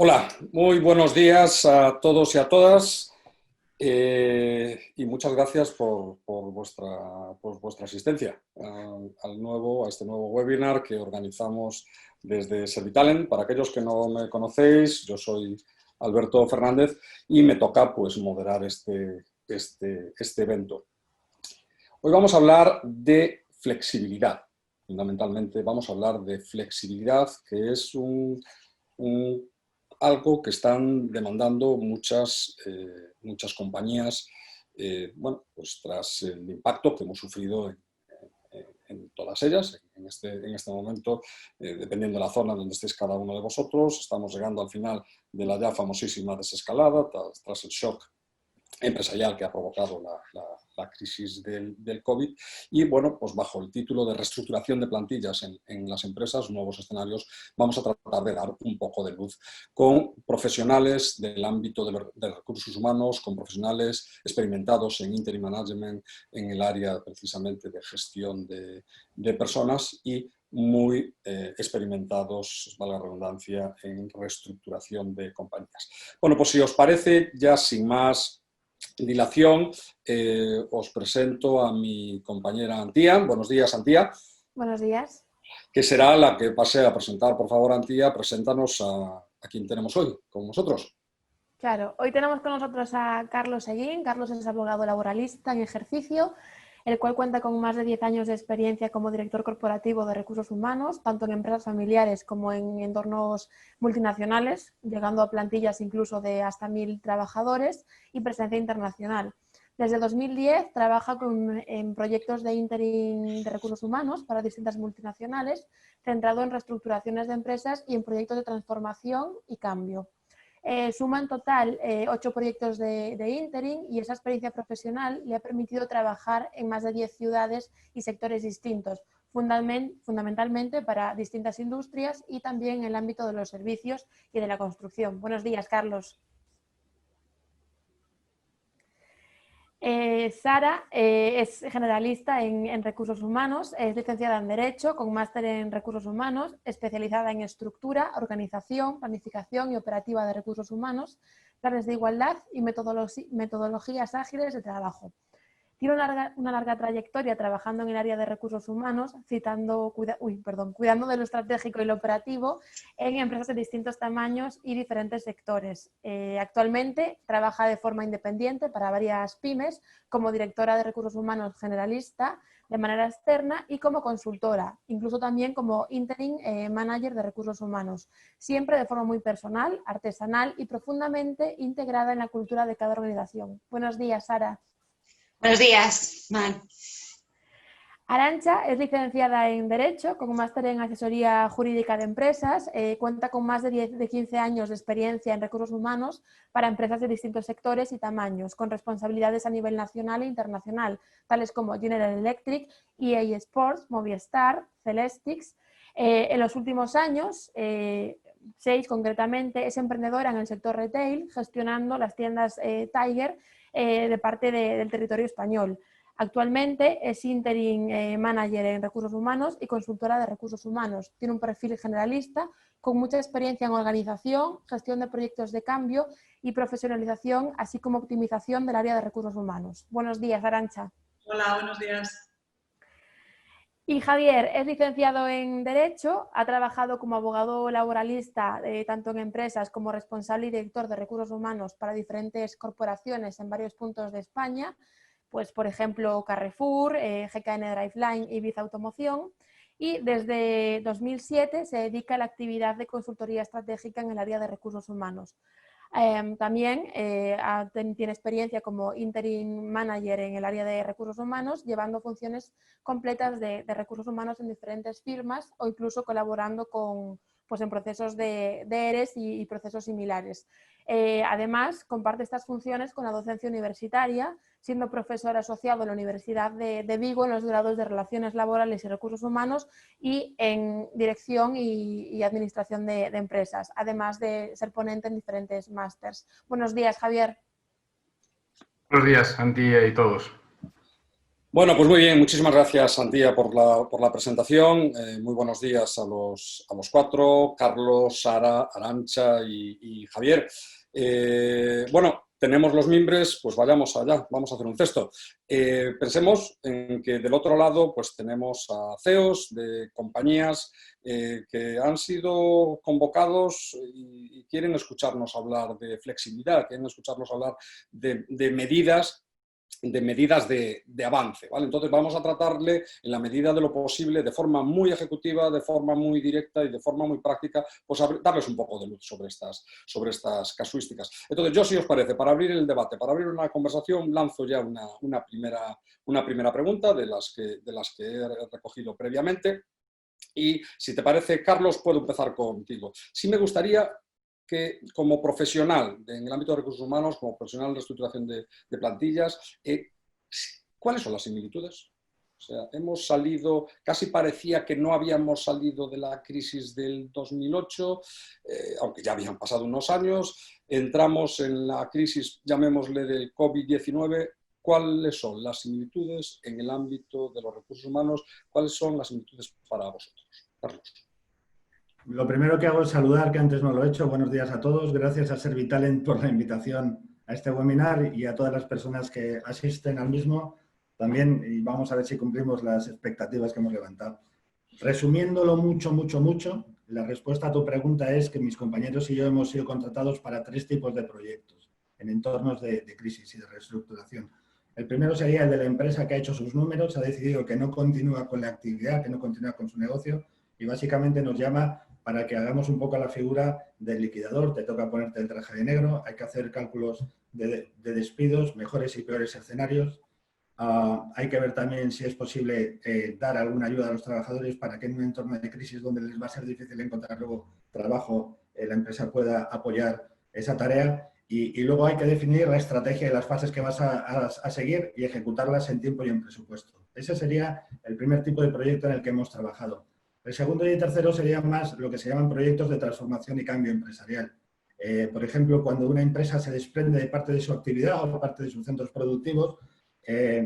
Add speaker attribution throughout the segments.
Speaker 1: Hola, muy buenos días a todos y a todas y muchas gracias por vuestra asistencia a este nuevo webinar que organizamos desde Servitalent. Para aquellos que no me conocéis, yo soy Alberto Fernández y me toca pues moderar este evento. Hoy vamos a hablar de flexibilidad. Fundamentalmente vamos a hablar de flexibilidad, que es algo que están demandando muchas compañías, bueno, pues tras el impacto que hemos sufrido en todas ellas. En este momento, dependiendo de la zona donde estéis cada uno de vosotros, estamos llegando al final de la ya famosísima desescalada, tras el shock empresarial que ha provocado la crisis del COVID, y bueno, pues bajo el título de reestructuración de plantillas en las empresas, nuevos escenarios, vamos a tratar de dar un poco de luz con profesionales del ámbito de recursos humanos, con profesionales experimentados en interim management, en el área precisamente de gestión de personas y muy experimentados, valga la redundancia, en reestructuración de compañías. Bueno, pues si os parece, ya sin más dilación, os presento a mi compañera Antía. Buenos días, Antía.
Speaker 2: Buenos días.
Speaker 1: Que será la que pase a presentar. Por favor, Antía, preséntanos a quien tenemos hoy con nosotros.
Speaker 2: Claro, hoy tenemos con nosotros a Carlos Seguín. Carlos es abogado laboralista en ejercicio, el cual cuenta con más de 10 años de experiencia como director corporativo de recursos humanos, tanto en empresas familiares como en entornos multinacionales, llegando a plantillas incluso de hasta 1000 trabajadores y presencia internacional. Desde 2010 trabaja en proyectos de interim de recursos humanos para distintas multinacionales, centrado en reestructuraciones de empresas y en proyectos de transformación y cambio. Suma en total 8 proyectos de interim y esa experiencia profesional le ha permitido trabajar en más de 10 ciudades y sectores distintos, fundamentalmente para distintas industrias y también en el ámbito de los servicios y de la construcción. Buenos días, Carlos. Sara es generalista en recursos humanos, es licenciada en Derecho con máster en recursos humanos, especializada en estructura, organización, planificación y operativa de recursos humanos, planes de igualdad y metodologías ágiles de trabajo. Tiene una larga trayectoria trabajando en el área de recursos humanos, cuidando de lo estratégico y lo operativo en empresas de distintos tamaños y diferentes sectores. Actualmente trabaja de forma independiente para varias pymes como directora de recursos humanos generalista de manera externa y como consultora, incluso también como interim manager de recursos humanos, siempre de forma muy personal, artesanal y profundamente integrada en la cultura de cada organización. Buenos días, Sara.
Speaker 3: Buenos días, Mar.
Speaker 2: Arantxa es licenciada en Derecho, con un máster en Asesoría Jurídica de Empresas, cuenta con más de 15 años de experiencia en recursos humanos para empresas de distintos sectores y tamaños, con responsabilidades a nivel nacional e internacional, tales como General Electric, EA Sports, Movistar, Celestix. En los últimos años, 6 concretamente, es emprendedora en el sector retail, gestionando las tiendas Tiger de parte del territorio español. Actualmente es interim manager en recursos humanos y consultora de recursos humanos. Tiene un perfil generalista con mucha experiencia en organización, gestión de proyectos de cambio y profesionalización, así como optimización del área de recursos humanos. Buenos días, Arantxa.
Speaker 4: Hola, buenos días.
Speaker 2: Y Javier es licenciado en Derecho, ha trabajado como abogado laboralista tanto en empresas como responsable y director de recursos humanos para diferentes corporaciones en varios puntos de España, pues por ejemplo Carrefour, GKN Driveline y Ibiza Automoción, y desde 2007 se dedica a la actividad de consultoría estratégica en el área de recursos humanos. También tiene experiencia como interim manager en el área de recursos humanos, llevando funciones completas de recursos humanos en diferentes firmas o incluso colaborando en procesos de ERES y procesos similares. Además, comparte estas funciones con la docencia universitaria, siendo profesor asociado en la Universidad de Vigo en los grados de Relaciones Laborales y Recursos Humanos y en Dirección y Administración de Empresas, además de ser ponente en diferentes másters. Buenos días, Javier.
Speaker 5: Buenos días, Antía y todos.
Speaker 1: Bueno, pues muy bien, muchísimas gracias, Santía, por la presentación. Muy buenos días a los cuatro, Carlos, Sara, Arantxa y Javier. Bueno, tenemos los mimbres, pues vayamos allá, vamos a hacer un cesto. Pensemos en que del otro lado pues tenemos a CEOs de compañías que han sido convocados y quieren escucharnos hablar de flexibilidad, quieren escucharnos hablar de medidas de avance, ¿vale? Entonces vamos a tratarle en la medida de lo posible, de forma muy ejecutiva, de forma muy directa y de forma muy práctica, pues darles un poco de luz sobre estas casuísticas. Entonces yo, si os parece, para abrir el debate, para abrir una conversación, lanzo ya una primera pregunta de las que he recogido previamente. Y si te parece, Carlos, puedo empezar contigo. Sí me gustaría que como profesional en el ámbito de recursos humanos, como profesional de reestructuración de plantillas, ¿cuáles son las similitudes? O sea, hemos salido, casi parecía que no habíamos salido de la crisis del 2008, aunque ya habían pasado unos años, entramos en la crisis, llamémosle, del COVID-19. ¿Cuáles son las similitudes en el ámbito de los recursos humanos? ¿Cuáles son las similitudes para vosotros? Carlos.
Speaker 4: Lo primero que hago es saludar, que antes no lo he hecho. Buenos días a todos. Gracias a Servitalent por la invitación a este webinar y a todas las personas que asisten al mismo también, y vamos a ver si cumplimos las expectativas que hemos levantado. Resumiéndolo mucho, la respuesta a tu pregunta es que mis compañeros y yo hemos sido contratados para 3 tipos de proyectos en entornos de crisis y de reestructuración. El primero sería el de la empresa que ha hecho sus números, ha decidido que no continúa con la actividad, que no continúa con su negocio y básicamente nos llama para que hagamos un poco la figura del liquidador. Te toca ponerte el traje de negro, hay que hacer cálculos de despidos, mejores y peores escenarios. Hay que ver también si es posible dar alguna ayuda a los trabajadores para que en un entorno de crisis donde les va a ser difícil encontrar luego trabajo, la empresa pueda apoyar esa tarea. Y luego hay que definir la estrategia y las fases que vas a seguir y ejecutarlas en tiempo y en presupuesto. Ese sería el primer tipo de proyecto en el que hemos trabajado. El segundo y el tercero serían más lo que se llaman proyectos de transformación y cambio empresarial. Por ejemplo, cuando una empresa se desprende de parte de su actividad o parte de sus centros productivos,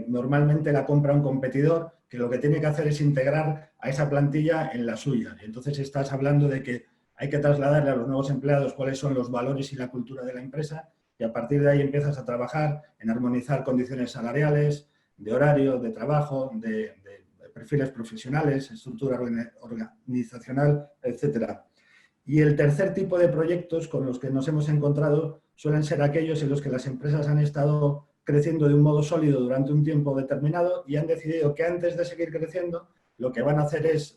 Speaker 4: normalmente la compra un competidor que lo que tiene que hacer es integrar a esa plantilla en la suya. Y entonces estás hablando de que hay que trasladarle a los nuevos empleados cuáles son los valores y la cultura de la empresa y a partir de ahí empiezas a trabajar en armonizar condiciones salariales, de horario, de trabajo, de perfiles profesionales, estructura organizacional, etcétera. Y el tercer tipo de proyectos con los que nos hemos encontrado suelen ser aquellos en los que las empresas han estado creciendo de un modo sólido durante un tiempo determinado y han decidido que antes de seguir creciendo lo que van a hacer es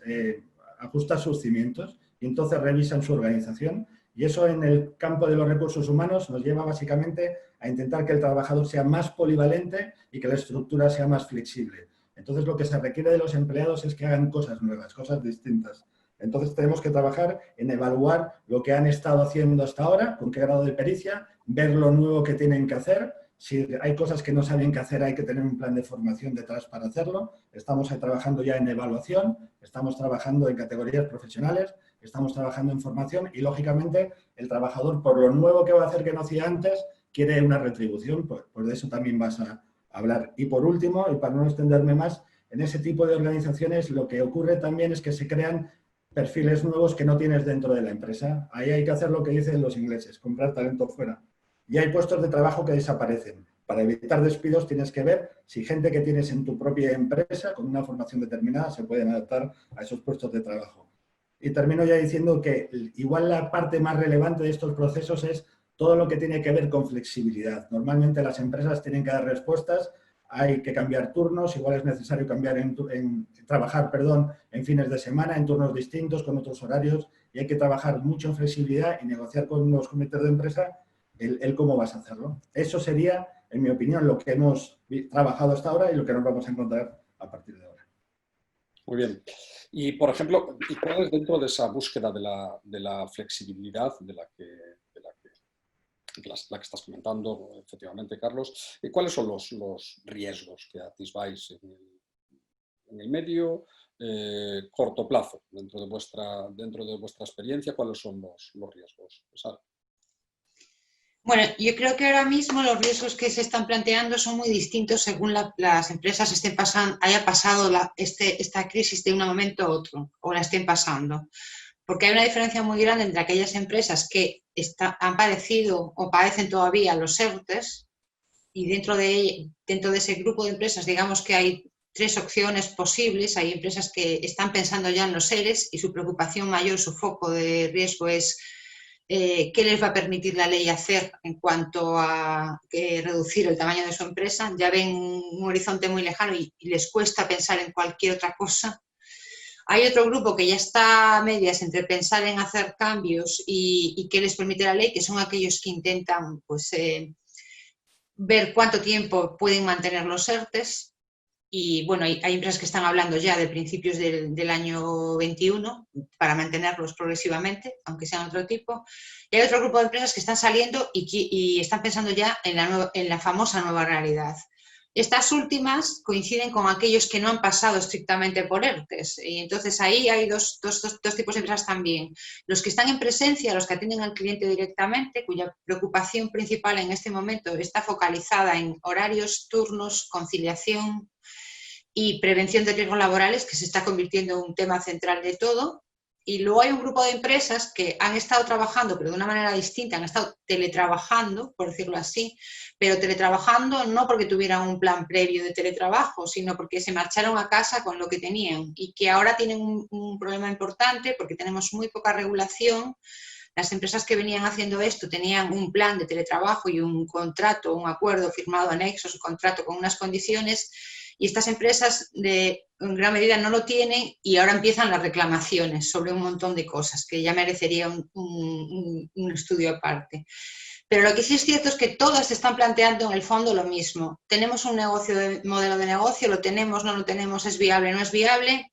Speaker 4: ajustar sus cimientos y entonces revisan su organización. Y eso en el campo de los recursos humanos nos lleva básicamente a intentar que el trabajador sea más polivalente y que la estructura sea más flexible. Entonces lo que se requiere de los empleados es que hagan cosas nuevas, cosas distintas. Entonces tenemos que trabajar en evaluar lo que han estado haciendo hasta ahora, con qué grado de pericia, ver lo nuevo que tienen que hacer. Si hay cosas que no saben qué hacer, hay que tener un plan de formación detrás para hacerlo. Estamos trabajando ya en evaluación, estamos trabajando en categorías profesionales, estamos trabajando en formación y, lógicamente, el trabajador, por lo nuevo que va a hacer que no hacía antes, quiere una retribución, pues de eso también vas a hablar. Y por último, y para no extenderme más, en ese tipo de organizaciones lo que ocurre también es que se crean perfiles nuevos que no tienes dentro de la empresa. Ahí hay que hacer lo que dicen los ingleses, comprar talento fuera. Y hay puestos de trabajo que desaparecen. Para evitar despidos tienes que ver si gente que tienes en tu propia empresa con una formación determinada se pueden adaptar a esos puestos de trabajo. Y termino ya diciendo que igual la parte más relevante de estos procesos es todo lo que tiene que ver con flexibilidad. Normalmente las empresas tienen que dar respuestas, hay que cambiar turnos, igual es necesario trabajar en fines de semana, en turnos distintos, con otros horarios, y hay que trabajar mucho en flexibilidad y negociar con los comités de empresa el cómo vas a hacerlo. Eso sería, en mi opinión, lo que hemos trabajado hasta ahora y lo que nos vamos a encontrar a partir de ahora.
Speaker 1: Muy bien. Y, por ejemplo, ¿cuál es dentro de esa búsqueda de la flexibilidad de la que estás comentando, efectivamente, Carlos? ¿Cuáles son los riesgos que atisbáis en el medio, corto plazo, dentro de vuestra experiencia? ¿Cuáles son los riesgos?
Speaker 3: Bueno, yo creo que ahora mismo los riesgos que se están planteando son muy distintos según las empresas haya pasado esta crisis de un momento a otro o la estén pasando. Porque hay una diferencia muy grande entre aquellas empresas que han padecido o padecen todavía los ERTEs y dentro de ese grupo de empresas, digamos que hay tres opciones posibles. Hay empresas que están pensando ya en los EREs y su preocupación mayor, su foco de riesgo es qué les va a permitir la ley hacer en cuanto a reducir el tamaño de su empresa. Ya ven un horizonte muy lejano y les cuesta pensar en cualquier otra cosa. Hay otro grupo que ya está a medias entre pensar en hacer cambios y qué les permite la ley, que son aquellos que intentan pues, ver cuánto tiempo pueden mantener los ERTEs. Y bueno, hay empresas que están hablando ya de principios del año 21 para mantenerlos progresivamente, aunque sean otro tipo. Y hay otro grupo de empresas que están saliendo y están pensando ya en la famosa nueva realidad. Estas últimas coinciden con aquellos que no han pasado estrictamente por ERTEs. Y entonces ahí hay dos tipos de empresas también. Los que están en presencia, los que atienden al cliente directamente, cuya preocupación principal en este momento está focalizada en horarios, turnos, conciliación y prevención de riesgos laborales, que se está convirtiendo en un tema central de todo. Y luego hay un grupo de empresas que han estado trabajando, pero de una manera distinta, han estado teletrabajando, por decirlo así, pero teletrabajando no porque tuvieran un plan previo de teletrabajo, sino porque se marcharon a casa con lo que tenían y que ahora tienen un problema importante porque tenemos muy poca regulación. Las empresas que venían haciendo esto tenían un plan de teletrabajo y un contrato, un acuerdo firmado anexo, su contrato con unas condiciones, y estas empresas en gran medida no lo tienen y ahora empiezan las reclamaciones sobre un montón de cosas que ya merecería un estudio aparte. Pero lo que sí es cierto es que todas se están planteando en el fondo lo mismo. Tenemos un modelo de negocio, lo tenemos, no lo tenemos, es viable, no es viable.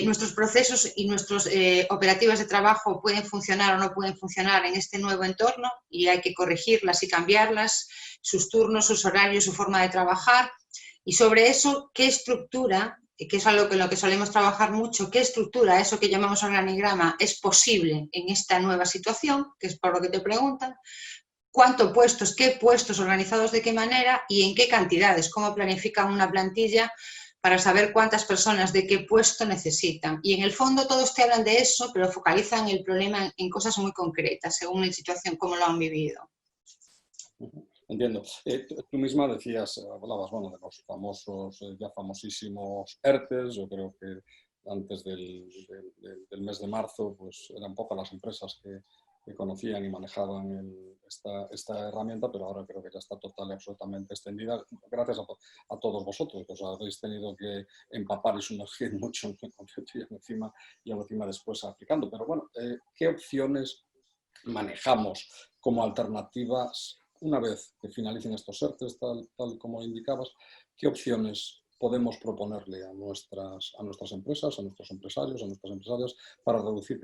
Speaker 3: Nuestros procesos y nuestras operativas de trabajo pueden funcionar o no pueden funcionar en este nuevo entorno y hay que corregirlas y cambiarlas, sus turnos, sus horarios, su forma de trabajar. Y sobre eso, ¿qué estructura, que es algo en lo que solemos trabajar mucho, qué estructura, eso que llamamos organigrama, es posible en esta nueva situación, que es por lo que te preguntan? ¿Cuántos puestos, qué puestos organizados de qué manera y en qué cantidades? ¿Cómo planifican una plantilla para saber cuántas personas de qué puesto necesitan? Y en el fondo todos te hablan de eso, pero focalizan el problema en cosas muy concretas, según la situación, cómo lo han vivido.
Speaker 1: Entiendo. Tú misma hablabas bueno, de los famosos, ya famosísimos ERTEs. Yo creo que antes del mes de marzo pues eran pocas las empresas que conocían y manejaban esta herramienta, pero ahora creo que ya está total y absolutamente extendida, gracias a todos vosotros, que os habéis tenido que empapar y sumergir mucho en el concepto y encima después aplicando. Pero bueno, ¿qué opciones manejamos como alternativas una vez que finalicen estos ERTEs, tal como indicabas? ¿Qué opciones podemos proponerle a nuestras empresas, a nuestros empresarios, a nuestras empresarias para reducir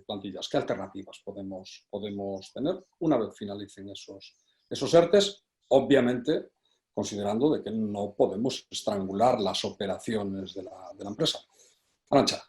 Speaker 1: plantillas? ¿Qué alternativas podemos tener una vez finalicen esos ERTEs? Obviamente, considerando de que no podemos estrangular las operaciones de la empresa. Arantxa.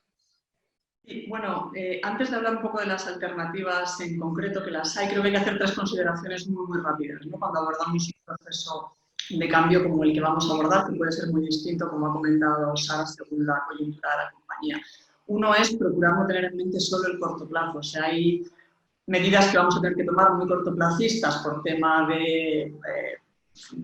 Speaker 5: Sí, bueno, antes de hablar un poco de las alternativas en concreto, que las hay, creo que hay que hacer tres consideraciones muy rápidas, ¿no? Cuando abordamos un proceso de cambio como el que vamos a abordar, que puede ser muy distinto, como ha comentado Sara, según la coyuntura de la compañía. Uno es procurar no tener en mente solo el corto plazo. O sea, hay medidas que vamos a tener que tomar muy cortoplacistas por tema de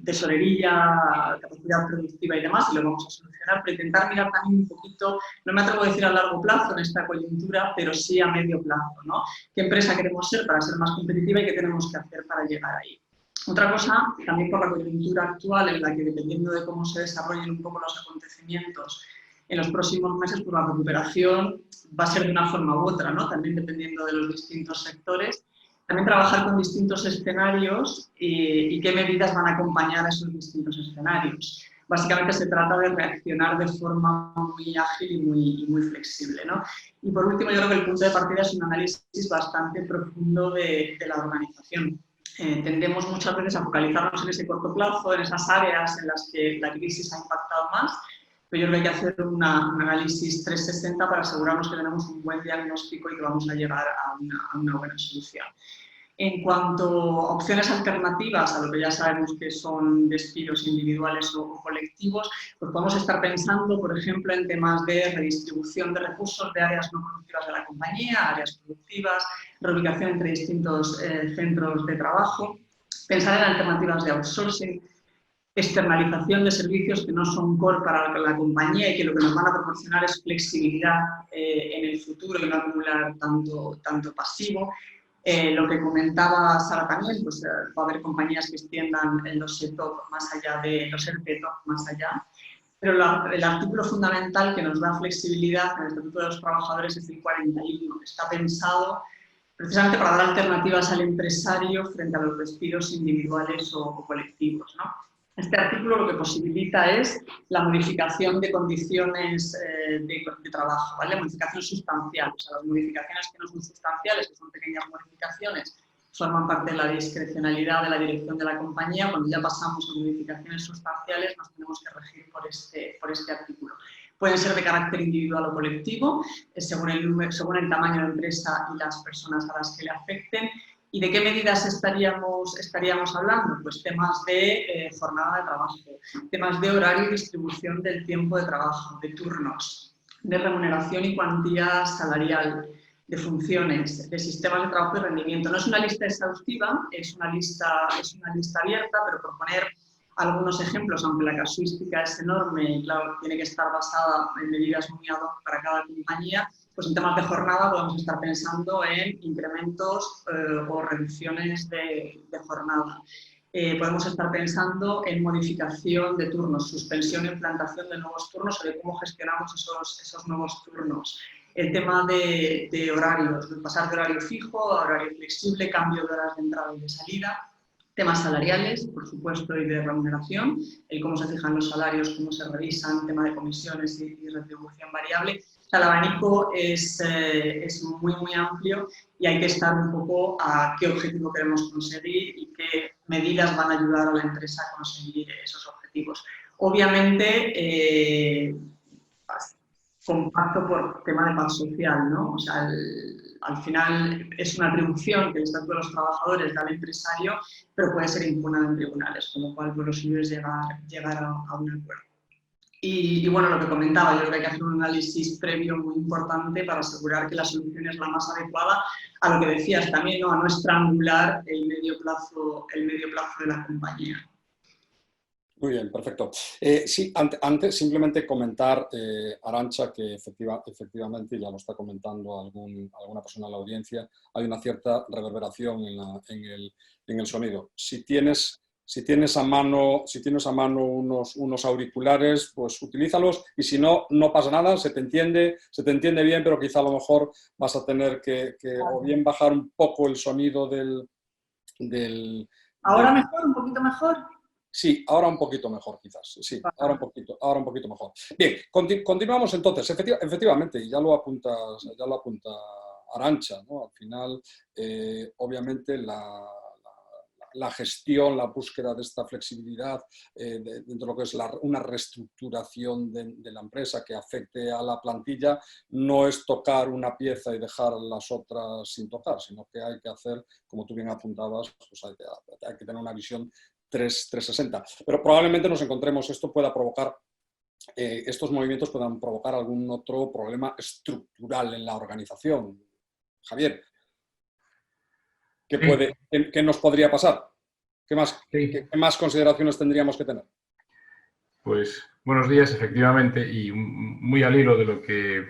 Speaker 5: tesorería, capacidad productiva y demás, y lo vamos a solucionar, pero intentar mirar también un poquito, no me atrevo a decir a largo plazo en esta coyuntura, pero sí a medio plazo, ¿no? ¿Qué empresa queremos ser para ser más competitiva y qué tenemos que hacer para llegar ahí? Otra cosa, también por la coyuntura actual, en la que dependiendo de cómo se desarrollen un poco los acontecimientos en los próximos meses, pues la recuperación va a ser de una forma u otra, ¿no? También dependiendo de los distintos sectores. También trabajar con distintos escenarios y qué medidas van a acompañar a esos distintos escenarios. Básicamente se trata de reaccionar de forma muy ágil y muy flexible, ¿no? Y por último, yo creo que el punto de partida es un análisis bastante profundo de la organización. Tendemos muchas veces a focalizarnos en ese corto plazo, en esas áreas en las que la crisis ha impactado más, pero yo creo que hay que hacer un análisis 360 para asegurarnos que tenemos un buen diagnóstico y que vamos a llegar a una buena solución. En cuanto a opciones alternativas a lo que ya sabemos que son despidos individuales o colectivos, pues podemos estar pensando, por ejemplo, en temas de redistribución de recursos de áreas no productivas de la compañía, áreas productivas, reubicación entre distintos centros de trabajo, pensar en alternativas de outsourcing, externalización de servicios que no son core para la compañía y que lo que nos van a proporcionar es flexibilidad en el futuro y no acumular tanto pasivo. Lo que comentaba Sara también, pues va a haber compañías que extiendan los SETOP más allá de los ERTETOP más allá. Pero el artículo fundamental que nos da flexibilidad en el Estatuto de los Trabajadores es el 41, que está pensado precisamente para dar alternativas al empresario frente a los despidos individuales o colectivos, ¿no? Este artículo lo que posibilita es la modificación de condiciones de trabajo, ¿vale? Modificación sustancial, o sea, las modificaciones que no son sustanciales, que son pequeñas modificaciones, forman parte de la discrecionalidad de la dirección de la compañía. Cuando ya pasamos a modificaciones sustanciales nos tenemos que regir por este artículo. Pueden ser de carácter individual o colectivo, según el tamaño de empresa y las personas a las que le afecten. ¿Y de qué medidas estaríamos hablando? Pues temas de jornada de trabajo, temas de horario y distribución del tiempo de trabajo, de turnos, de remuneración y cuantía salarial, de funciones, de sistemas de trabajo y rendimiento. No es una lista exhaustiva, es una lista abierta, pero por poner algunos ejemplos, aunque la casuística es enorme y claro, tiene que estar basada en medidas muy ad hoc para cada compañía, pues en temas de jornada podemos estar pensando en incrementos o reducciones de jornada. Podemos estar pensando en modificación de turnos, suspensión e implantación de nuevos turnos o de cómo gestionamos esos nuevos turnos. El tema de horarios, de pasar de horario fijo a horario flexible, cambio de horas de entrada y de salida. Temas salariales, por supuesto, y de remuneración, el cómo se fijan los salarios, cómo se revisan, tema de comisiones y retribución variable. O sea, el abanico es muy, muy amplio y hay que estar un poco a qué objetivo queremos conseguir y qué medidas van a ayudar a la empresa a conseguir esos objetivos. Obviamente, compacto por tema de paz social, ¿no? O sea, al final es una atribución que el Estatuto de los Trabajadores da al empresario, pero puede ser impugnada en tribunales, con lo cual pues, lo suyo es llegar a un acuerdo. Y bueno, lo que comentaba, yo creo que hay que hacer un análisis previo muy importante para asegurar que la solución es la más adecuada a lo que decías también, ¿no? A no estrangular el medio plazo de la compañía.
Speaker 1: Muy bien, perfecto. Sí, antes simplemente comentar, Arantxa, que efectivamente, ya lo está comentando alguna persona en la audiencia, hay una cierta reverberación en el sonido. Si tienes a mano unos auriculares, pues utilízalos y si no, no pasa nada, se te entiende bien, pero quizá a lo mejor vas a tener que o bien bajar un poco el sonido
Speaker 5: ¿Ahora mejor? ¿Un poquito mejor?
Speaker 1: Sí, ahora un poquito mejor quizás, sí, ahora un poquito mejor. Bien, continuamos entonces. Efectivamente, ya lo apunta Arantxa, ¿no? Al final, obviamente, la gestión, la búsqueda de esta flexibilidad dentro de lo que es una reestructuración de la empresa que afecte a la plantilla, no es tocar una pieza y dejar las otras sin tocar, sino que hay que hacer, como tú bien apuntabas, pues hay que tener una visión 360. Pero probablemente nos encontremos, estos movimientos puedan provocar algún otro problema estructural en la organización. Javier, ¿qué nos podría pasar? ¿Qué más consideraciones tendríamos que tener?
Speaker 6: Pues buenos días, efectivamente, y muy al hilo de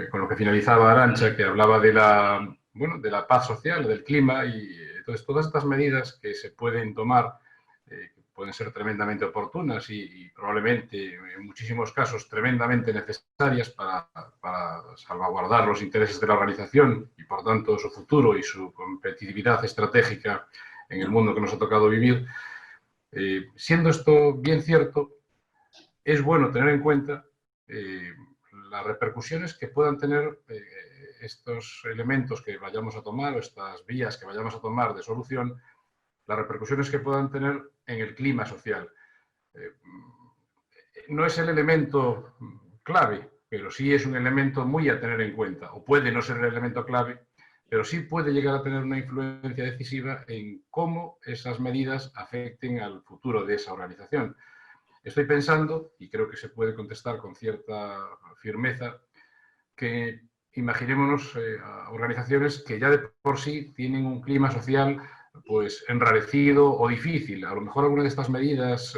Speaker 6: con lo que finalizaba Arantxa, que hablaba de la paz social, del clima, y entonces todas estas medidas que se pueden tomar pueden ser tremendamente oportunas y probablemente en muchísimos casos tremendamente necesarias para salvaguardar los intereses de la organización y por tanto su futuro y su competitividad estratégica en el mundo que nos ha tocado vivir. Siendo esto bien cierto, es bueno tener en cuenta las repercusiones que puedan tener estos elementos que vayamos a tomar o estas vías que vayamos a tomar de solución, las repercusiones que puedan tener en el clima social. No es el elemento clave, pero sí es un elemento muy a tener en cuenta, o puede no ser el elemento clave, pero sí puede llegar a tener una influencia decisiva en cómo esas medidas afecten al futuro de esa organización. Estoy pensando, y creo que se puede contestar con cierta firmeza, que imaginémonos organizaciones que ya de por sí tienen un clima social pues enrarecido o difícil. A lo mejor alguna de estas medidas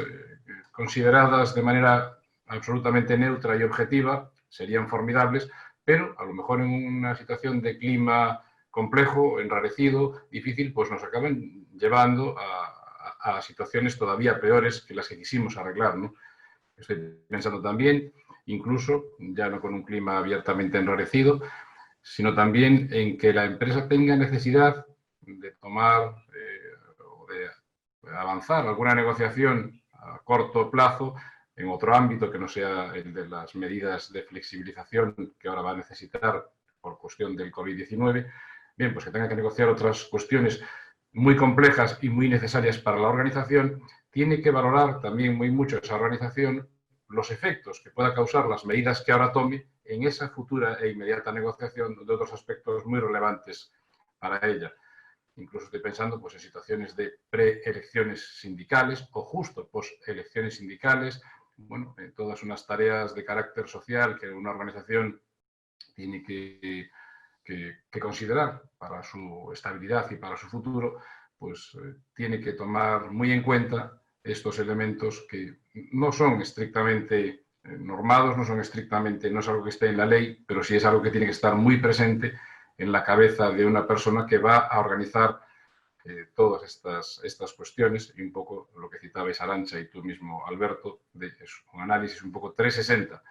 Speaker 6: consideradas de manera absolutamente neutra y objetiva serían formidables, pero a lo mejor en una situación de clima complejo, enrarecido, difícil, pues nos acaban llevando a situaciones todavía peores que las que quisimos arreglar, ¿no? Estoy pensando también, incluso, ya no con un clima abiertamente enrarecido, sino también en que la empresa tenga necesidad de tomar o de avanzar alguna negociación a corto plazo en otro ámbito que no sea el de las medidas de flexibilización que ahora va a necesitar por cuestión del COVID-19, bien, pues que tenga que negociar otras cuestiones muy complejas y muy necesarias para la organización, tiene que valorar también muy mucho esa organización los efectos que pueda causar las medidas que ahora tome en esa futura e inmediata negociación de otros aspectos muy relevantes para ella. Incluso estoy pensando pues, en situaciones de preelecciones sindicales o justo postelecciones sindicales, bueno, en todas unas tareas de carácter social que una organización tiene que considerar para su estabilidad y para su futuro, pues tiene que tomar muy en cuenta estos elementos que no son estrictamente normados, no es algo que esté en la ley, pero sí es algo que tiene que estar muy presente en la cabeza de una persona que va a organizar todas estas cuestiones, y un poco lo que citabais Arantxa y tú mismo, Alberto, es un análisis un poco 360,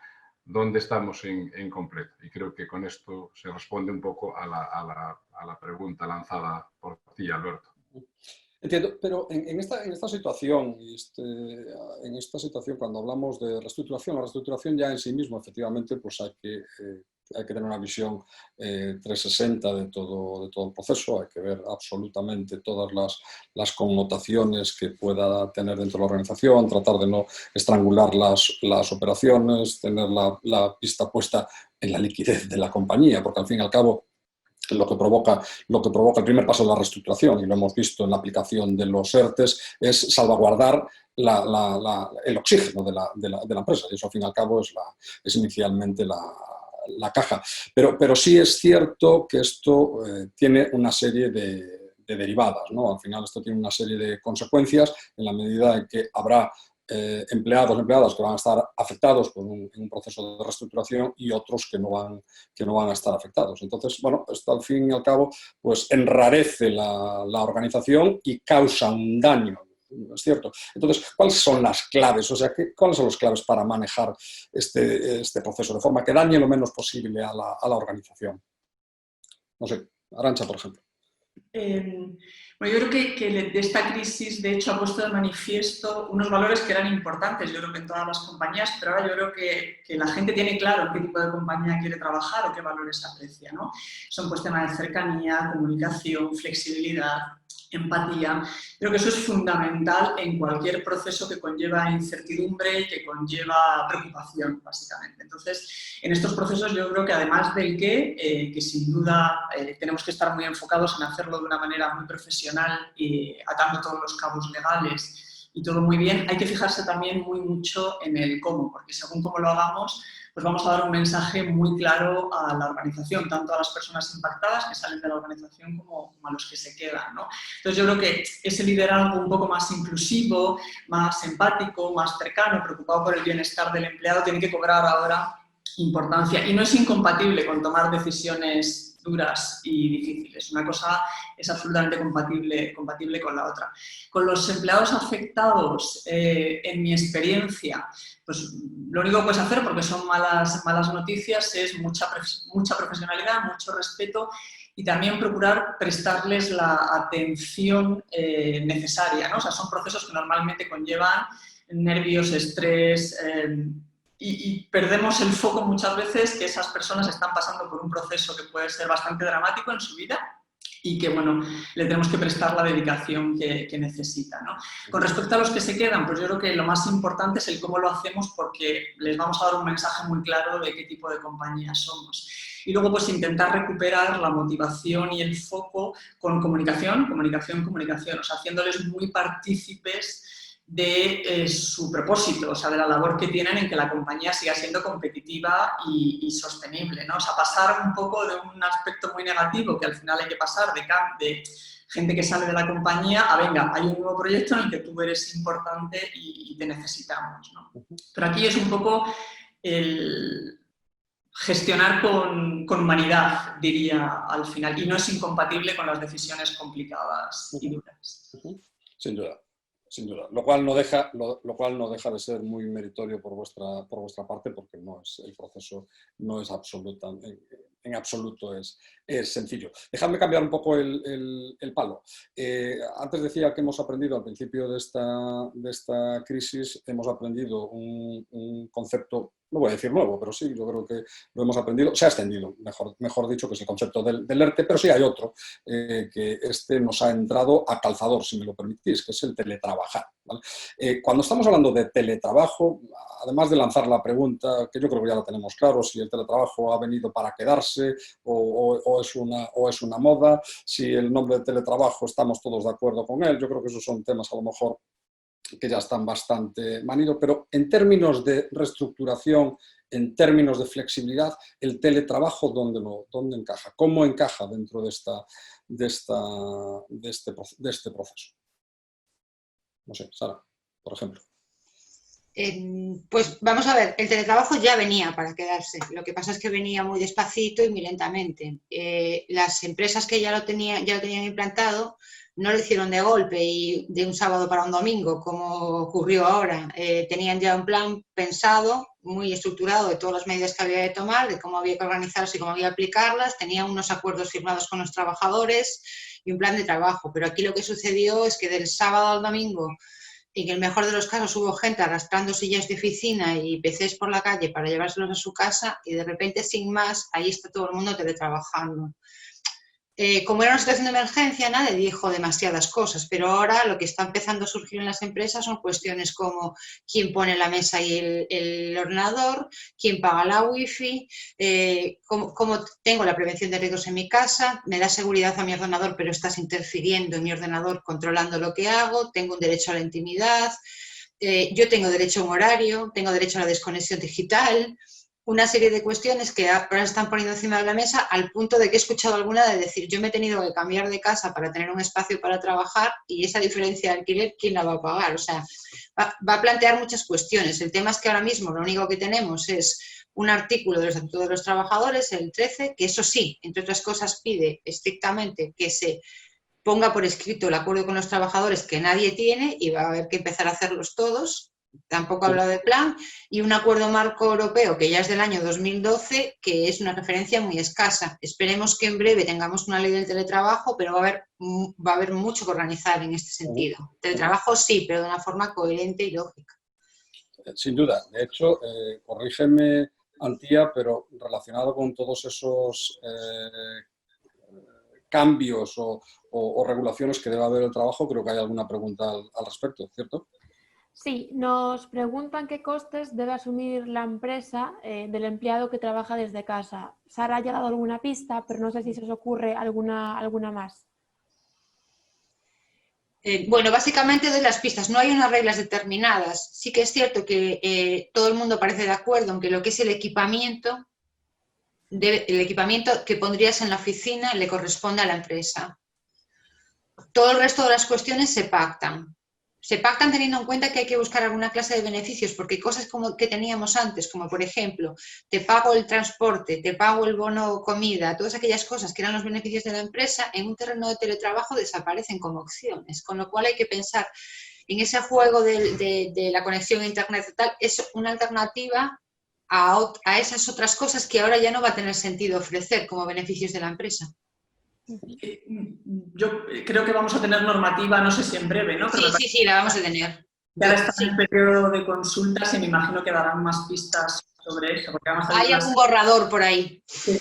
Speaker 6: dónde estamos en completo. Y creo que con esto se responde un poco a la pregunta lanzada por ti, Alberto.
Speaker 1: Entiendo, pero en esta situación, cuando hablamos de reestructuración, la reestructuración ya en sí mismo, efectivamente, pues hay que tener una visión 360 de todo el proceso, hay que ver absolutamente todas las connotaciones que pueda tener dentro de la organización, tratar de no estrangular las operaciones, tener la vista puesta en la liquidez de la compañía, porque al fin y al cabo lo que provoca el primer paso de la reestructuración, y lo hemos visto en la aplicación de los ERTES, es salvaguardar el oxígeno de la empresa, y eso al fin y al cabo es inicialmente la caja. Pero sí es cierto que esto tiene una serie de derivadas, ¿no? Al final esto tiene una serie de consecuencias en la medida en que habrá empleados que van a estar afectados por un proceso de reestructuración y otros que no van a estar afectados. Entonces, bueno, esto al fin y al cabo pues enrarece la organización y causa un daño, ¿es cierto? Entonces, ¿cuáles son las claves? O sea, ¿cuáles son las claves para manejar este proceso de forma que dañe lo menos posible a la organización? No sé, Arantxa, por ejemplo.
Speaker 5: Bueno, yo creo que de esta crisis, de hecho, ha puesto de manifiesto unos valores que eran importantes, yo creo que en todas las compañías, pero ahora yo creo que la gente tiene claro en qué tipo de compañía quiere trabajar o qué valores aprecia, ¿no? Son pues temas de cercanía, comunicación, flexibilidad, empatía. Creo que eso es fundamental en cualquier proceso que conlleva incertidumbre y que conlleva preocupación, básicamente. Entonces, en estos procesos yo creo que además del que sin duda tenemos que estar muy enfocados en hacerlo de una manera muy profesional y atando todos los cabos legales y todo muy bien, hay que fijarse también muy mucho en el cómo, porque según cómo lo hagamos, pues vamos a dar un mensaje muy claro a la organización, tanto a las personas impactadas que salen de la organización como a los que se quedan, ¿no? Entonces yo creo que ese liderazgo un poco más inclusivo, más empático, más cercano, preocupado por el bienestar del empleado, tiene que cobrar ahora importancia y no es incompatible con tomar decisiones duras y difíciles. Una cosa es absolutamente compatible con la otra. Con los empleados afectados, en mi experiencia, pues lo único que puedes hacer, porque son malas noticias, es mucha profesionalidad, mucho respeto y también procurar prestarles la atención necesaria, ¿no? O sea, son procesos que normalmente conllevan nervios, estrés, y perdemos el foco muchas veces que esas personas están pasando por un proceso que puede ser bastante dramático en su vida y que, bueno, le tenemos que prestar la dedicación que necesita, ¿no? Con respecto a los que se quedan, pues yo creo que lo más importante es el cómo lo hacemos, porque les vamos a dar un mensaje muy claro de qué tipo de compañía somos. Y luego, pues intentar recuperar la motivación y el foco con comunicación, o sea, haciéndoles muy partícipes de su propósito, o sea, de la labor que tienen en que la compañía siga siendo competitiva y sostenible, ¿no? O sea, pasar un poco de un aspecto muy negativo, que al final hay que pasar de gente que sale de la compañía a, venga, hay un nuevo proyecto en el que tú eres importante y te necesitamos, ¿no? Pero aquí es un poco el gestionar con humanidad, diría, al final, y no es incompatible con las decisiones complicadas y duras.
Speaker 1: Sin duda. Sin duda, lo cual no deja de ser muy meritorio por vuestra parte, porque el proceso no es en absoluto es sencillo. Dejadme cambiar un poco el palo. Antes decía que hemos aprendido al principio de esta crisis, hemos aprendido un concepto, no voy a decir nuevo, pero sí, yo creo que lo hemos aprendido, se ha extendido, mejor dicho, que es el concepto del ERTE, pero sí hay otro, que nos ha entrado a calzador, si me lo permitís, que es el teletrabajar, ¿vale? Cuando estamos hablando de teletrabajo, además de lanzar la pregunta, que yo creo que ya la tenemos claro, si el teletrabajo ha venido para quedarse o es una moda, si el nombre de teletrabajo estamos todos de acuerdo con él, yo creo que esos son temas a lo mejor que ya están bastante manidos, pero en términos de reestructuración, en términos de flexibilidad, el teletrabajo, ¿dónde encaja? ¿Cómo encaja dentro de este proceso? No sé, Sara, por ejemplo.
Speaker 3: Pues vamos a ver, el teletrabajo ya venía para quedarse, lo que pasa es que venía muy despacito y muy lentamente. Las empresas que ya lo tenían implantado no lo hicieron de golpe y de un sábado para un domingo, como ocurrió ahora. Tenían ya un plan pensado, muy estructurado, de todas las medidas que había de tomar, de cómo había que organizarse y cómo había que aplicarlas. Tenían unos acuerdos firmados con los trabajadores y un plan de trabajo. Pero aquí lo que sucedió es que del sábado al domingo, en el mejor de los casos hubo gente arrastrando sillas de oficina y PCs por la calle para llevárselos a su casa, y de repente, sin más, ahí está todo el mundo teletrabajando. Como era una situación de emergencia, nadie dijo demasiadas cosas, pero ahora lo que está empezando a surgir en las empresas son cuestiones como quién pone la mesa y el ordenador, quién paga la wifi, cómo tengo la prevención de riesgos en mi casa, me da seguridad a mi ordenador, pero estás interfiriendo en mi ordenador controlando lo que hago, tengo un derecho a la intimidad, yo tengo derecho a un horario, tengo derecho a la desconexión digital. Una serie de cuestiones que ahora se están poniendo encima de la mesa, al punto de que he escuchado alguna de decir, yo me he tenido que cambiar de casa para tener un espacio para trabajar, y esa diferencia de alquiler, ¿quién la va a pagar? O sea, va a plantear muchas cuestiones. El tema es que ahora mismo lo único que tenemos es un artículo del Estatuto de los Trabajadores, el 13, que eso sí, entre otras cosas, pide estrictamente que se ponga por escrito el acuerdo con los trabajadores, que nadie tiene, y va a haber que empezar a hacerlos todos. Tampoco habla de plan, y un acuerdo marco europeo que ya es del año 2012, que es una referencia muy escasa. Esperemos que en breve tengamos una ley del teletrabajo, pero va a haber mucho que organizar en este sentido. Teletrabajo sí, pero de una forma coherente y lógica.
Speaker 1: Sin duda. De hecho, corrígeme, Antía, pero relacionado con todos esos cambios o regulaciones que debe haber el trabajo, creo que hay alguna pregunta al respecto, ¿cierto?
Speaker 2: Sí, nos preguntan qué costes debe asumir la empresa del empleado que trabaja desde casa. Sara ya ha dado alguna pista, pero no sé si se os ocurre alguna más.
Speaker 3: Bueno, básicamente doy las pistas. No hay unas reglas determinadas. Sí que es cierto que todo el mundo parece de acuerdo en que lo que es el equipamiento que pondrías en la oficina le corresponde a la empresa. Todo el resto de las cuestiones se pactan. Se pactan teniendo en cuenta que hay que buscar alguna clase de beneficios, porque cosas como que teníamos antes, como por ejemplo, te pago el transporte, te pago el bono comida, todas aquellas cosas que eran los beneficios de la empresa, en un terreno de teletrabajo desaparecen como opciones, con lo cual hay que pensar en ese juego de la conexión a internet y tal. Es una alternativa a esas otras cosas que ahora ya no va a tener sentido ofrecer como beneficios de la empresa.
Speaker 5: Yo creo que vamos a tener normativa, no sé si en breve, ¿no? Pero
Speaker 3: sí, la vamos a tener.
Speaker 5: Ya está en el periodo de consultas y me imagino que darán más pistas sobre esto, porque vamos a
Speaker 3: Hay algún borrador por ahí.
Speaker 1: Sí,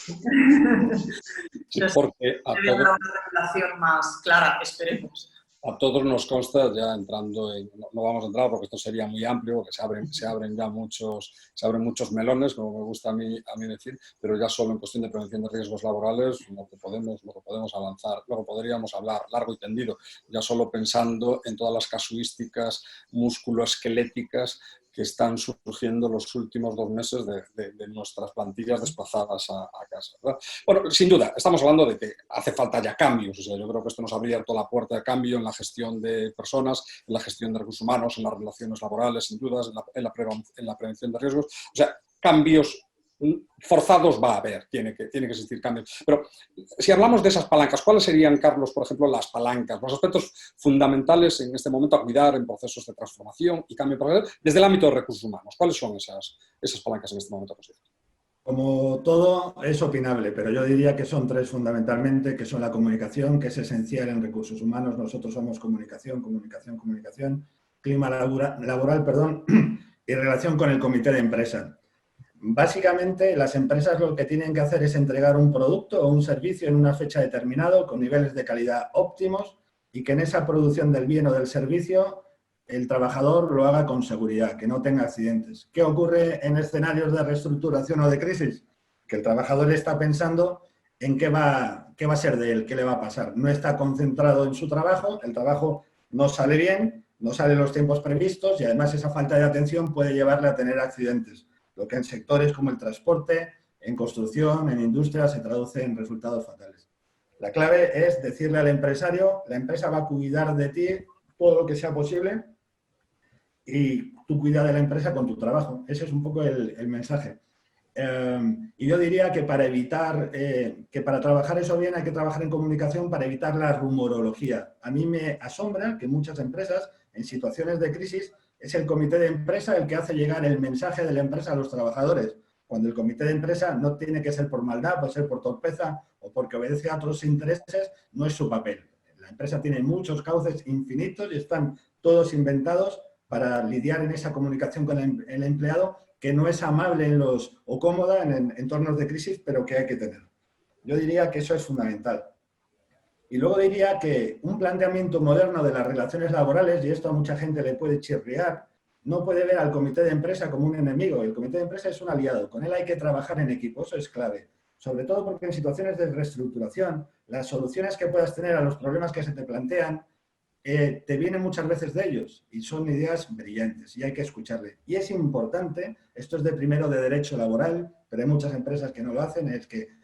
Speaker 5: Entonces,
Speaker 1: porque
Speaker 5: debe haber una regulación más clara, esperemos.
Speaker 1: a todos nos consta, ya entrando en, no vamos a entrar porque esto sería muy amplio, porque se abren ya muchos melones, como me gusta a mí decir, pero ya solo en cuestión de prevención de riesgos laborales, lo que podemos avanzar, lo que podríamos hablar largo y tendido, ya solo pensando en todas las casuísticas musculoesqueléticas que están surgiendo los últimos 2 meses de nuestras plantillas desplazadas a casa, ¿verdad? Bueno, sin duda, estamos hablando de que hace falta ya cambios. O sea, yo creo que esto nos ha abierto la puerta de cambio en la gestión de personas, en la gestión de recursos humanos, en las relaciones laborales, sin dudas, en la prevención de riesgos. O sea, cambios forzados va a haber, tiene que existir cambios. Pero si hablamos de esas palancas, ¿cuáles serían, Carlos, por ejemplo, las palancas, los aspectos fundamentales en este momento a cuidar en procesos de transformación y cambio desde el ámbito de recursos humanos? ¿Cuáles son esas palancas en este momento?
Speaker 4: Como todo es opinable, pero yo diría que son 3 fundamentalmente, que son la comunicación, que es esencial en recursos humanos. Nosotros somos comunicación, clima laboral, y relación con el comité de empresa. Básicamente, las empresas lo que tienen que hacer es entregar un producto o un servicio en una fecha determinada con niveles de calidad óptimos y que en esa producción del bien o del servicio el trabajador lo haga con seguridad, que no tenga accidentes. ¿Qué ocurre en escenarios de reestructuración o de crisis? Que el trabajador está pensando en qué va a ser de él, qué le va a pasar. No está concentrado en su trabajo, el trabajo no sale bien, no sale en los tiempos previstos y además esa falta de atención puede llevarle a tener accidentes. Lo que en sectores como el transporte, en construcción, en industria, se traduce en resultados fatales. La clave es decirle al empresario, la empresa va a cuidar de ti todo lo que sea posible y tú cuida de la empresa con tu trabajo. Ese es un poco el mensaje. Y yo diría que para evitar, que para trabajar eso bien hay que trabajar en comunicación para evitar la rumorología. A mí me asombra que muchas empresas, en situaciones de crisis, es el comité de empresa el que hace llegar el mensaje de la empresa a los trabajadores, cuando el comité de empresa no tiene que ser por maldad, puede ser por torpeza o porque obedece a otros intereses, no es su papel. La empresa tiene muchos cauces infinitos y están todos inventados para lidiar en esa comunicación con el empleado que no es amable o cómoda en entornos de crisis, pero que hay que tener. Yo diría que eso es fundamental. Y luego diría que un planteamiento moderno de las relaciones laborales, y esto a mucha gente le puede chirriar, no puede ver al comité de empresa como un enemigo. El comité de empresa es un aliado, con él hay que trabajar en equipo, eso es clave. Sobre todo porque en situaciones de reestructuración, las soluciones que puedas tener a los problemas que se te plantean, te vienen muchas veces de ellos y son ideas brillantes y hay que escucharle. Y es importante, esto es de primero de derecho laboral, pero hay muchas empresas que no lo hacen, es que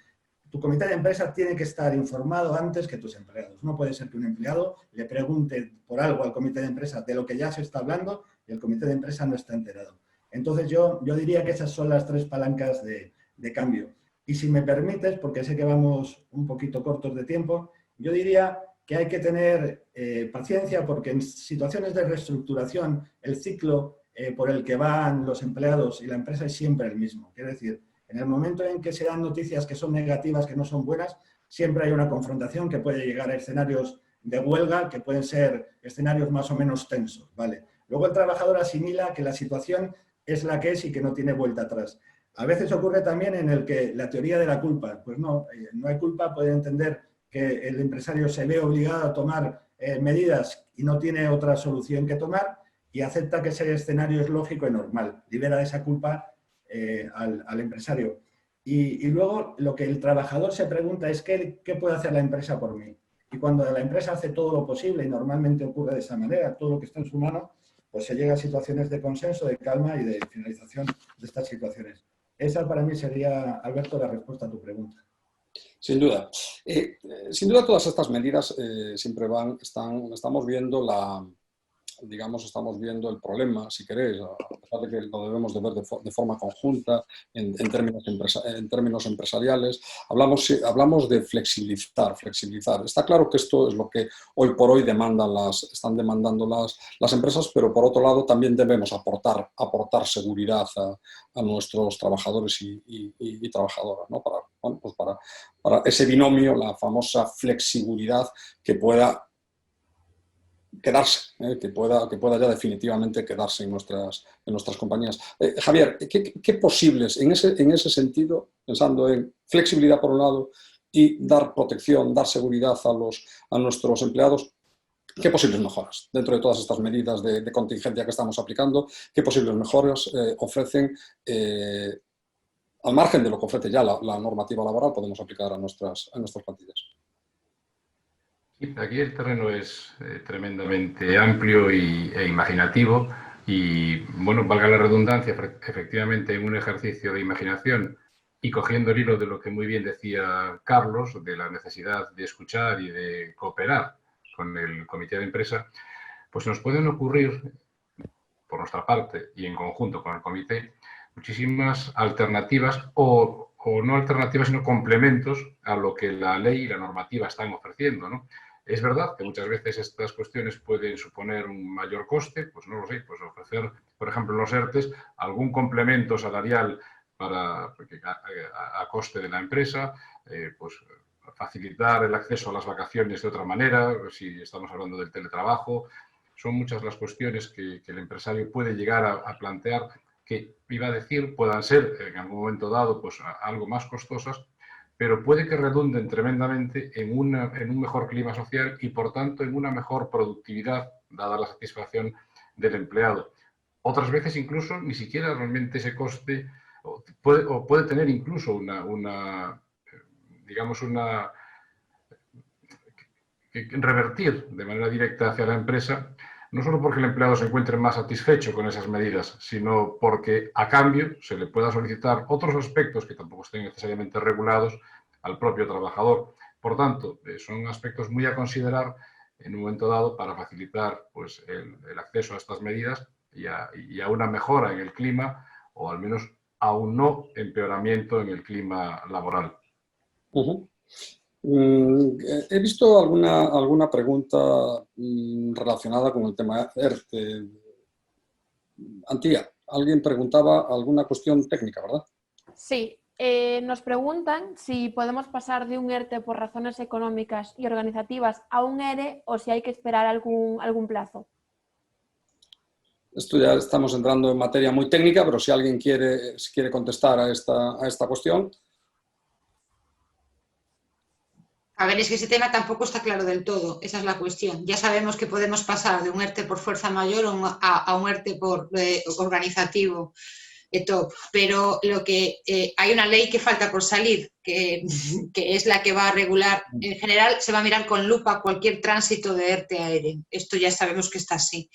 Speaker 4: tu comité de empresa tiene que estar informado antes que tus empleados. No puede ser que un empleado le pregunte por algo al comité de empresa de lo que ya se está hablando y el comité de empresa no está enterado. Entonces yo diría que esas son las 3 palancas de cambio. Y si me permites, porque sé que vamos un poquito cortos de tiempo, yo diría que hay que tener paciencia porque en situaciones de reestructuración el ciclo por el que van los empleados y la empresa es siempre el mismo. Quiere decir, en el momento en que se dan noticias que son negativas, que no son buenas, siempre hay una confrontación que puede llegar a escenarios de huelga, que pueden ser escenarios más o menos tensos, ¿vale? Luego el trabajador asimila que la situación es la que es y que no tiene vuelta atrás. A veces ocurre también en el que la teoría de la culpa, pues no hay culpa, puede entender que el empresario se ve obligado a tomar medidas y no tiene otra solución que tomar y acepta que ese escenario es lógico y normal, libera de esa culpa al empresario. Y luego lo que el trabajador se pregunta es ¿qué puede hacer la empresa por mí? Y cuando la empresa hace todo lo posible, y normalmente ocurre de esa manera, todo lo que está en su mano, pues se llega a situaciones de consenso, de calma y de finalización de estas situaciones. Esa para mí sería, Alberto, la respuesta a tu pregunta.
Speaker 1: Sin duda. Sin duda todas estas medidas siempre estamos viendo estamos viendo el problema, si queréis, a pesar de que lo debemos de ver de forma conjunta en términos empresariales. Hablamos de flexibilizar. Está claro que esto es lo que hoy por hoy están demandando las empresas, pero por otro lado también debemos aportar seguridad a nuestros trabajadores y trabajadoras, ¿no? Para ese binomio, la famosa flexibilidad que pueda quedarse, que pueda ya definitivamente quedarse en nuestras compañías. Javier, ¿qué posibles, en ese sentido, pensando en flexibilidad por un lado y dar protección, dar seguridad a nuestros empleados, qué posibles mejoras dentro de todas estas medidas de contingencia que estamos aplicando, qué posibles mejoras ofrecen, al margen de lo que ofrece ya la normativa laboral, podemos aplicar a nuestras plantillas?
Speaker 6: Aquí el terreno es tremendamente amplio e imaginativo y, bueno, valga la redundancia, efectivamente en un ejercicio de imaginación y cogiendo el hilo de lo que muy bien decía Carlos, de la necesidad de escuchar y de cooperar con el comité de empresa, pues nos pueden ocurrir, por nuestra parte y en conjunto con el comité, muchísimas alternativas o no alternativas, sino complementos a lo que la ley y la normativa están ofreciendo, ¿no? Es verdad que muchas veces estas cuestiones pueden suponer un mayor coste, pues no lo sé, pues ofrecer, por ejemplo, en los ERTES, algún complemento salarial a coste de la empresa, pues facilitar el acceso a las vacaciones de otra manera, si estamos hablando del teletrabajo. Son muchas las cuestiones que el empresario puede llegar a plantear que, iba a decir, puedan ser en algún momento dado pues, algo más costosas, pero puede que redunden tremendamente en un mejor clima social y, por tanto, en una mejor productividad, dada la satisfacción del empleado. Otras veces, incluso, ni siquiera realmente ese coste, o puede tener incluso revertir de manera directa hacia la empresa, no solo porque el empleado se encuentre más satisfecho con esas medidas, sino porque a cambio se le pueda solicitar otros aspectos que tampoco estén necesariamente regulados al propio trabajador. Por tanto, son aspectos muy a considerar en un momento dado para facilitar pues, el acceso a estas medidas y a una mejora en el clima o al menos a un no empeoramiento en el clima laboral.
Speaker 1: He visto alguna pregunta relacionada con el tema ERTE. Antía, alguien preguntaba alguna cuestión técnica, ¿verdad?
Speaker 2: Sí, nos preguntan si podemos pasar de un ERTE por razones económicas y organizativas a un ERE o si hay que esperar algún plazo.
Speaker 1: Esto ya estamos entrando en materia muy técnica, pero si alguien quiere contestar a esta cuestión.
Speaker 3: A ver, es que ese tema tampoco está claro del todo, esa es la cuestión. Ya sabemos que podemos pasar de un ERTE por fuerza mayor a un ERTE por organizativo, pero lo que hay una ley que falta por salir, que es la que va a regular, en general se va a mirar con lupa cualquier tránsito de ERTE a ERE, esto ya sabemos que está así.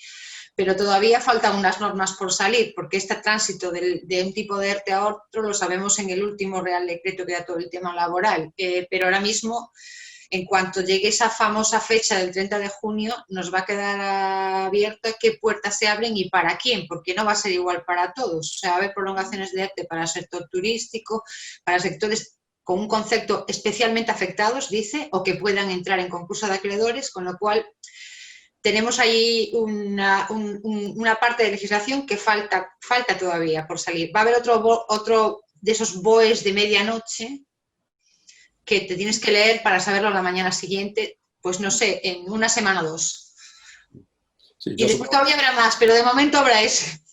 Speaker 3: Pero todavía faltan unas normas por salir, porque este tránsito de un tipo de ERTE a otro lo sabemos en el último Real Decreto que da todo el tema laboral, pero ahora mismo, en cuanto llegue esa famosa fecha del 30 de junio, nos va a quedar abierto qué puertas se abren y para quién, porque no va a ser igual para todos. O sea, va a haber prolongaciones de ERTE para el sector turístico, para sectores con un concepto especialmente afectados, dice, o que puedan entrar en concurso de acreedores, con lo cual tenemos ahí una parte de legislación que falta todavía por salir. Va a haber otro de esos BOEs de medianoche que te tienes que leer para saberlo a la mañana siguiente, pues no sé, en una semana o dos. Sí, y después todavía habrá más, pero de momento habrá ese.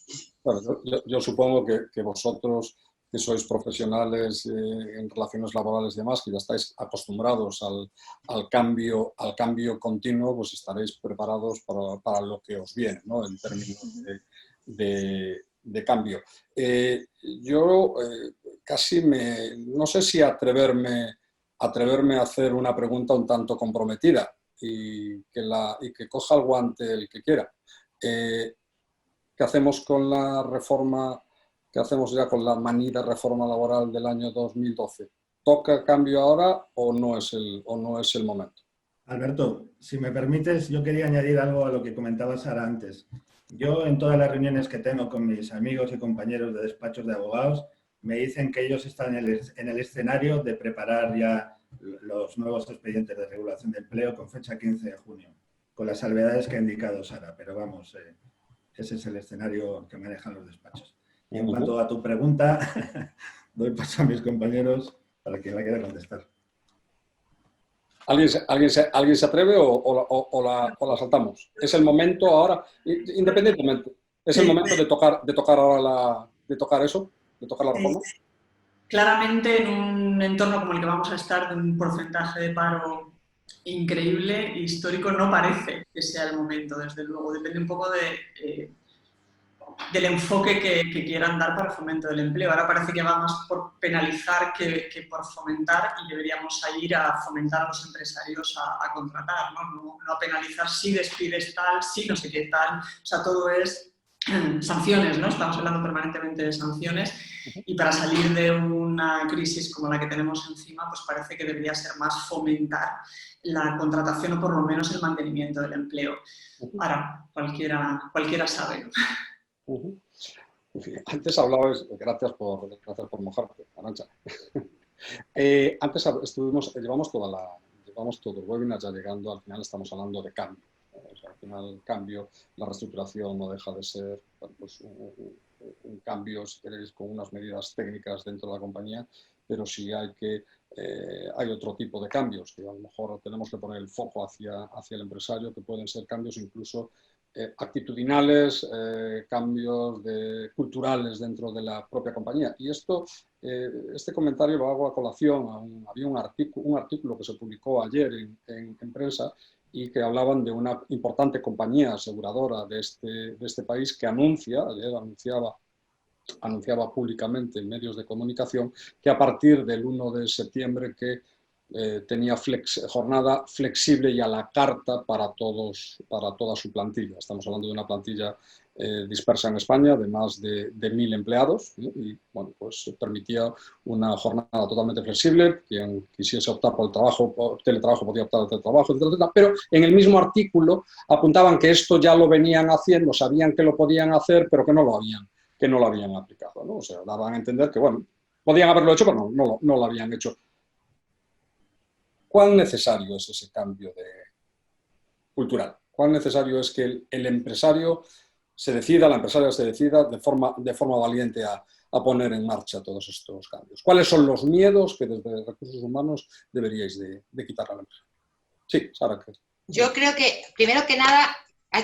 Speaker 1: Bueno, yo supongo que vosotros, que sois profesionales en relaciones laborales y demás, que ya estáis acostumbrados al cambio continuo, pues estaréis preparados para lo que os viene, ¿no? En términos de cambio. Yo casi no sé si atreverme a hacer una pregunta un tanto comprometida y que coja el guante el que quiera. ¿Qué hacemos con la reforma? ¿Qué hacemos ya con la manida reforma laboral del año 2012? ¿Toca cambio ahora o no es el momento?
Speaker 4: Alberto, si me permites, yo quería añadir algo a lo que comentaba Sara antes. Yo, en todas las reuniones que tengo con mis amigos y compañeros de despachos de abogados, me dicen que ellos están en el escenario de preparar ya los nuevos expedientes de regulación de empleo con fecha 15 de junio, con las salvedades que ha indicado Sara, pero vamos, ese es el escenario que manejan los despachos. Y en cuanto a tu pregunta, doy paso a mis compañeros para quien la quiera contestar.
Speaker 1: ¿Alguien se atreve o la saltamos? Es el momento ahora, independientemente, es el momento de tocar ahora de tocar eso, de tocar la reforma.
Speaker 5: Claramente, en un entorno como el que vamos a estar, de un porcentaje de paro increíble, histórico, no parece que sea el momento, desde luego. Depende un poco del enfoque que quieran dar para el fomento del empleo. Ahora parece que va más por penalizar que por fomentar, y deberíamos ir a fomentar a los empresarios a contratar, ¿no? No a penalizar si despides tal, si no sé qué tal. O sea, todo es sanciones, ¿no? Estamos hablando permanentemente de sanciones, y para salir de una crisis como la que tenemos encima, pues parece que debería ser más fomentar la contratación o por lo menos el mantenimiento del empleo. Ahora, cualquiera sabe, ¿no?
Speaker 1: Antes hablabas, gracias por mojarte, Arantxa. Antes llevamos todo el webinar ya llegando, al final estamos hablando de cambio. O sea, al final el cambio, la reestructuración no deja de ser, bueno, pues un cambio, si queréis, con unas medidas técnicas dentro de la compañía, pero sí hay otro tipo de cambios, que a lo mejor tenemos que poner el foco hacia el empresario, que pueden ser cambios incluso actitudinales, cambios culturales dentro de la propia compañía. Y este comentario lo hago a colación. Había un artículo que se publicó ayer en prensa, y que hablaban de una importante compañía aseguradora de este país que ayer anunciaba públicamente en medios de comunicación que a partir del 1 de septiembre que tenía jornada flexible y a la carta para toda su plantilla. Estamos hablando de una plantilla dispersa en España de más de 1.000 empleados, ¿no? Y bueno, pues permitía una jornada totalmente flexible. Quien quisiese optar por teletrabajo podía optar por teletrabajo, etcétera. Pero en el mismo artículo apuntaban que esto ya lo venían haciendo, sabían que lo podían hacer, pero que no lo habían aplicado, ¿no? O sea, daban a entender que, bueno, podían haberlo hecho, pero no lo habían hecho. ¿Cuán necesario es ese cambio cultural? ¿Cuán necesario es que el empresario la empresaria se decida de forma valiente a poner en marcha todos estos cambios? ¿Cuáles son los miedos que desde Recursos Humanos deberíais de quitar a la empresa? Sí, Sara.
Speaker 3: Yo creo que, primero que nada, hay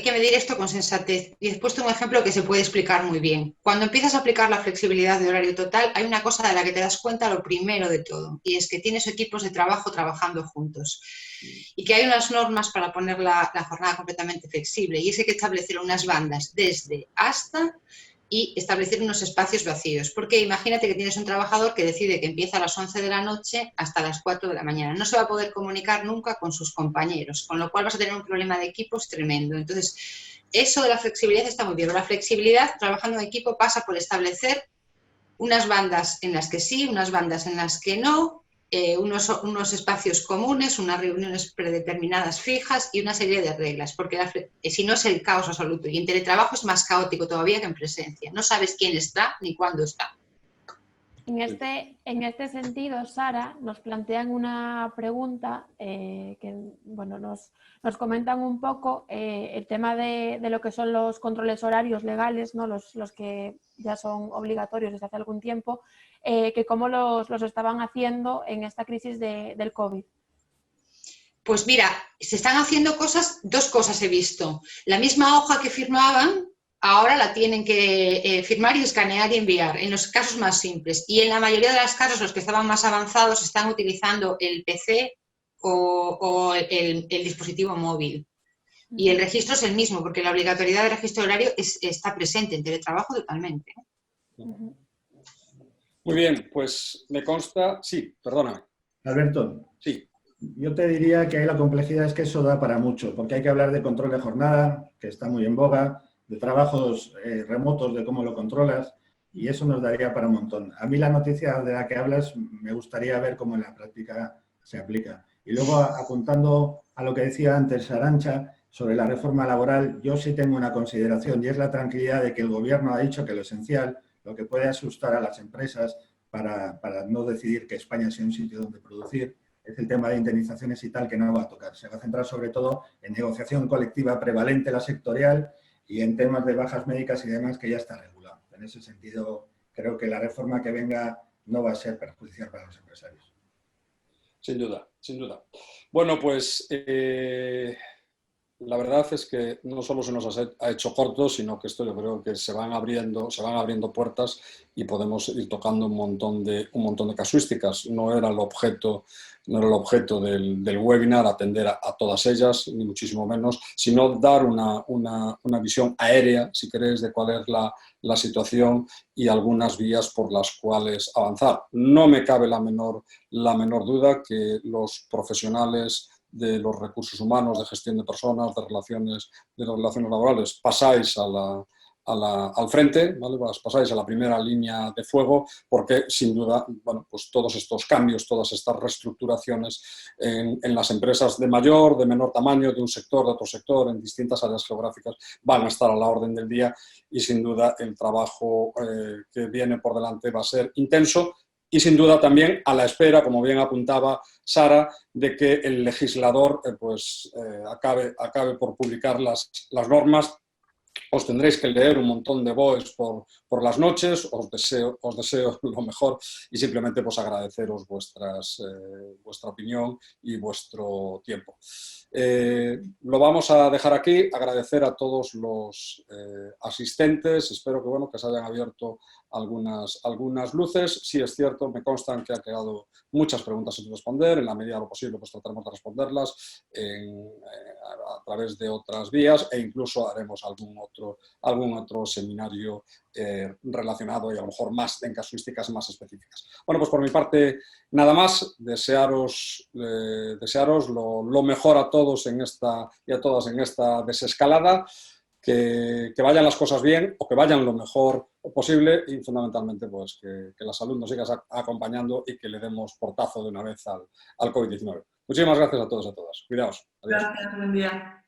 Speaker 3: que medir esto con sensatez. Y después tengo un ejemplo que se puede explicar muy bien. Cuando empiezas a aplicar la flexibilidad de horario total, hay una cosa de la que te das cuenta lo primero de todo, y es que tienes equipos de trabajo trabajando juntos y que hay unas normas para poner la jornada completamente flexible, y es que hay que establecer unas bandas desde hasta y establecer unos espacios vacíos, porque imagínate que tienes un trabajador que decide que empieza a las 11 de la noche hasta las 4 de la mañana. No se va a poder comunicar nunca con sus compañeros, con lo cual vas a tener un problema de equipos tremendo. Entonces, eso de la flexibilidad está muy bien, pero la flexibilidad trabajando en equipo pasa por establecer unas bandas en las que sí, unas bandas en las que no, unos espacios comunes, unas reuniones predeterminadas fijas y una serie de reglas, porque si no es el caos absoluto. Y en teletrabajo es más caótico todavía que en presencia. No sabes quién está ni cuándo está.
Speaker 2: En este sentido, Sara, nos plantean una pregunta que bueno, nos comentan un poco el tema de lo que son los controles horarios legales, ¿no? los que ya son obligatorios desde hace algún tiempo, que cómo los estaban haciendo en esta crisis del COVID.
Speaker 3: Pues mira, se están haciendo dos cosas he visto. La misma hoja que firmaban, ahora la tienen que firmar y escanear y enviar, en los casos más simples. Y en la mayoría de los casos, los que estaban más avanzados, están utilizando el PC o el dispositivo móvil. Y el registro es el mismo, porque la obligatoriedad de registro horario está presente en teletrabajo totalmente.
Speaker 1: Muy bien, pues me consta... Sí, perdóname.
Speaker 4: Alberto.
Speaker 1: Sí.
Speaker 4: Yo te diría que ahí la complejidad es que eso da para mucho, porque hay que hablar de control de jornada, que está muy en boga, de trabajos remotos, de cómo lo controlas, y eso nos daría para un montón. A mí la noticia de la que hablas me gustaría ver cómo en la práctica se aplica. Y luego, apuntando a lo que decía antes Arantxa sobre la reforma laboral, yo sí tengo una consideración, y es la tranquilidad de que el Gobierno ha dicho que lo esencial, lo que puede asustar a las empresas para no decidir que España sea un sitio donde producir, es el tema de indemnizaciones y tal, que no va a tocar. Se va a centrar sobre todo en negociación colectiva prevalente, la sectorial, y en temas de bajas médicas y demás, que ya está regulado. En ese sentido, creo que la reforma que venga no va a ser perjudicial para los empresarios.
Speaker 1: Sin duda, sin duda. Bueno, pues la verdad es que no solo se nos ha hecho corto, sino que esto yo creo que se van abriendo puertas y podemos ir tocando un montón de casuísticas. No era el objeto del webinar atender a todas ellas, ni muchísimo menos, sino dar una visión aérea, si queréis, de cuál es la situación y algunas vías por las cuales avanzar. No me cabe la menor duda que los profesionales de los recursos humanos, de gestión de personas, de las relaciones laborales, pasáis al frente, ¿vale? Pasáis a la primera línea de fuego, porque sin duda, bueno, pues todos estos cambios, todas estas reestructuraciones en las empresas de mayor, de menor tamaño, de un sector, de otro sector, en distintas áreas geográficas, van a estar a la orden del día y sin duda el trabajo que viene por delante va a ser intenso. Y sin duda también a la espera, como bien apuntaba Sara, de que el legislador acabe por publicar las normas. Os tendréis que leer un montón de BOEs por las noches, os deseo lo mejor y simplemente pues agradeceros vuestra opinión y vuestro tiempo. Lo vamos a dejar aquí, agradecer a todos los asistentes, espero que, bueno, que se hayan abierto algunas luces. Sí es cierto, me constan que ha quedado muchas preguntas sin responder, en la medida de lo posible pues trataremos de responderlas a través de otras vías e incluso haremos algún otro seminario relacionado y a lo mejor más en casuísticas más específicas. Bueno, pues por mi parte nada más, desearos lo mejor a todos y a todas en esta desescalada, que vayan las cosas bien o que vayan lo mejor posible y fundamentalmente pues que la salud nos siga acompañando y que le demos portazo de una vez al COVID-19. Muchísimas gracias a todos y a todas. Cuidaos. Adiós.
Speaker 5: Gracias, buen día.